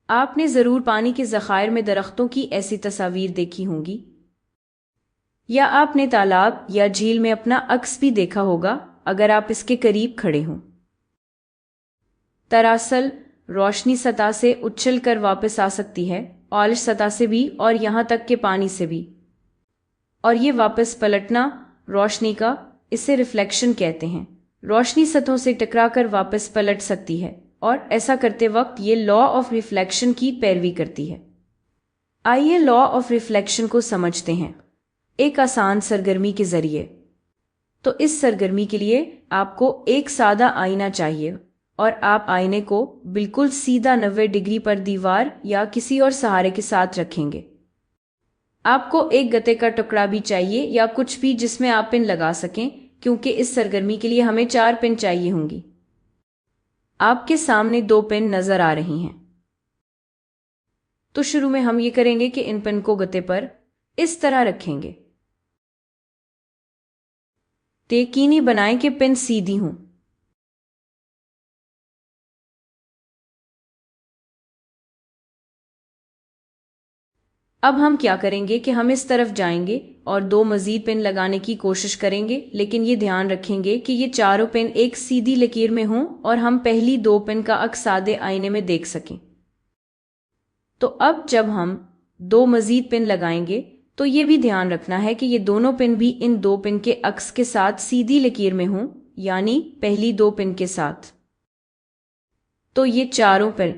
आपने ज़रूर पानी के ज़खायर में दरख्तों की ऐसी तस्वीर देखी होंगी, या आपने तालाब या झील में अपना अक्स भी देखा होगा अगर आप इसके करीब खड़े हों। दरअसल रोशनी सतह से उछल कर वापस आ सकती है, और सतह से भी, और यहाँ तक कि पानी से भी। और ये वापस पलटना रोशनी का, इसे रिफ्लेक्शन कहते हैं। रोशनी सतहों से टकराकर वापस पलट सकती है, और ऐसा करते वक्त ये लॉ ऑफ रिफ्लेक्शन की पैरवी करती है। आइए लॉ ऑफ रिफ्लेक्शन को समझते हैं एक आसान सरगर्मी के जरिए। तो इस सरगर्मी के लिए आपको एक सादा आईना चाहिए, और आप आईने को बिल्कुल सीधा 90 डिग्री पर दीवार या किसी और सहारे के साथ रखेंगे। आपको एक गत्ते का टुकड़ा भी चाहिए, या कुछ भी जिसमें आप पिन लगा सकें, क्योंकि इस सरगर्मी के लिए हमें 4 पिन चाहिए होंगी। आपके सामने 2 पिन नजर आ रही हैं। तो शुरू में हम ये करेंगे कि इन पिन को गत्ते पर इस तरह रखेंगे। यकीनी बनाएं कि पिन सीधी हों। अब हम क्या करेंगे कि हम इस तरफ जाएंगे और 2 मजीद पिन लगाने की कोशिश करेंगे, लेकिन ये ध्यान रखेंगे कि ये चारों पिन एक सीधी लकीर में हों और हम पहली 2 पिन का अक्स सादे आईने में देख सकें। तो अब जब हम 2 मजीद पिन लगाएंगे तो ये भी ध्यान रखना है कि ये दोनों पिन भी इन 2 पिन के अक्स के साथ सीधी लकीर में हों, यानी पहली 2 पिन के साथ। तो ये चारों पिन,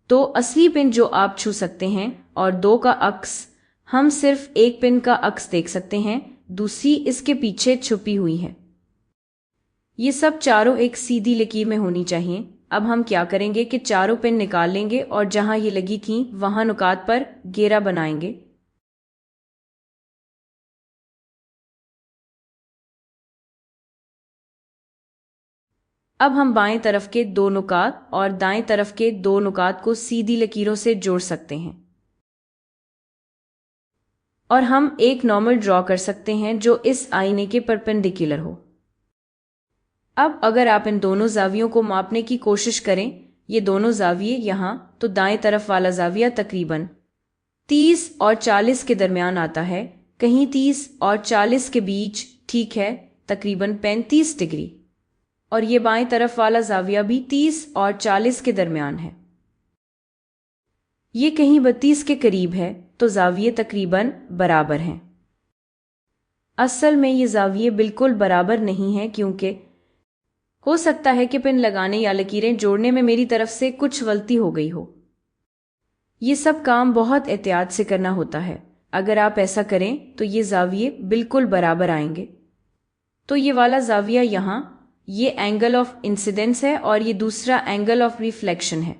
2 असली पिन जो आप छू सकते हैं और 2 का अक्स, हम सिर्फ एक पिन का अक्स देख सकते हैं, दूसरी इसके पीछे छुपी हुई है। ये सब चारों एक सीधी लकीर में होनी चाहिए। अब हम क्या करेंगे कि चारों पिन निकाल लेंगे और जहां ये लगी थी वहां नुकात पर घेरा बनाएंगे। अब हम बाएं तरफ के 2 नुकात और दाएं तरफ के 2 नुकात को सीधी लकीरों से जोड़ सकते हैं, और हम एक नॉर्मल ड्रॉ कर सकते हैं जो इस आईने के परपेंडिकुलर हो। अब अगर आप इन दोनों जावियों को मापने की कोशिश करें, ये दोनों जाविये यहाँ, तो दाएं तरफ वाला जाविया तकरीबन 30 और 40 के दरमियान आता है, कहीं 30 और 40 के बीच, ठीक है, तकरीबन 35 डिग्री। और ये बाएं तरफ वाला जाविया भी 30 और 40 के दरमियान है। ये कहीं 32 के करीब है, तो जाविये तकरीबन बराबर हैं। असल में ये जाविये बिल्कुल बराबर नहीं हैं, क्योंकि हो सकता है कि पिन लगाने या लकीरें जोड़ने में मेरी तरफ से कुछ गलती हो गई हो। ये सब काम बहुत एहतियात से करना होता है। अगर आप ऐसा करें तो ये जाविये बिल्कुल बराबर आएंगे। तो ये वाला जाविया यहाँ, ये एंगल ऑफ इंसिडेंस है और ये दूसरा एंगल ऑफ रिफ्लेक्शन है।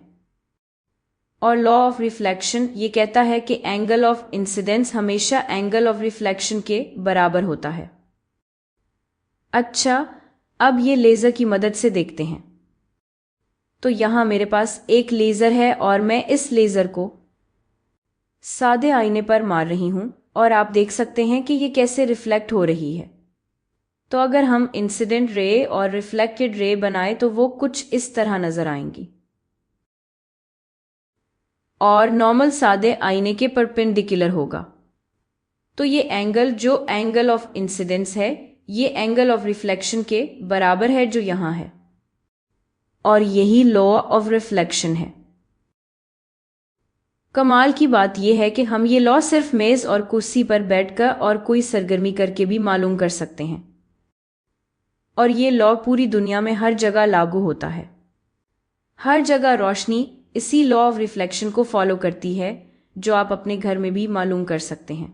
और लॉ ऑफ रिफ्लेक्शन ये कहता है कि एंगल ऑफ इंसिडेंस हमेशा एंगल ऑफ रिफ्लेक्शन के बराबर होता है। अच्छा, अब ये लेज़र की मदद से देखते हैं। तो यहाँ मेरे पास एक लेज़र है और मैं इस लेज़र को सादे आईने पर मार रही हूँ, और आप देख सकते हैं कि ये कैसे रिफ्लेक्ट हो रही है। तो अगर हम इंसिडेंट रे और रिफ्लेक्टेड रे बनाए तो वो कुछ इस तरह नजर आएंगी, और नॉर्मल सादे आईने के परपेंडिकुलर होगा। तो ये एंगल जो एंगल ऑफ इंसिडेंस है, ये एंगल ऑफ रिफ्लेक्शन के बराबर है जो यहाँ है, और यही लॉ ऑफ रिफ्लेक्शन है। कमाल की बात यह है कि हम ये लॉ सिर्फ मेज और कुर्सी पर बैठकर और कोई सरगर्मी करके भी मालूम कर सकते हैं, और ये लॉ पूरी दुनिया में हर जगह लागू होता है। हर जगह रोशनी इसी लॉ ऑफ रिफ्लेक्शन को फॉलो करती है, जो आप अपने घर में भी मालूम कर सकते हैं।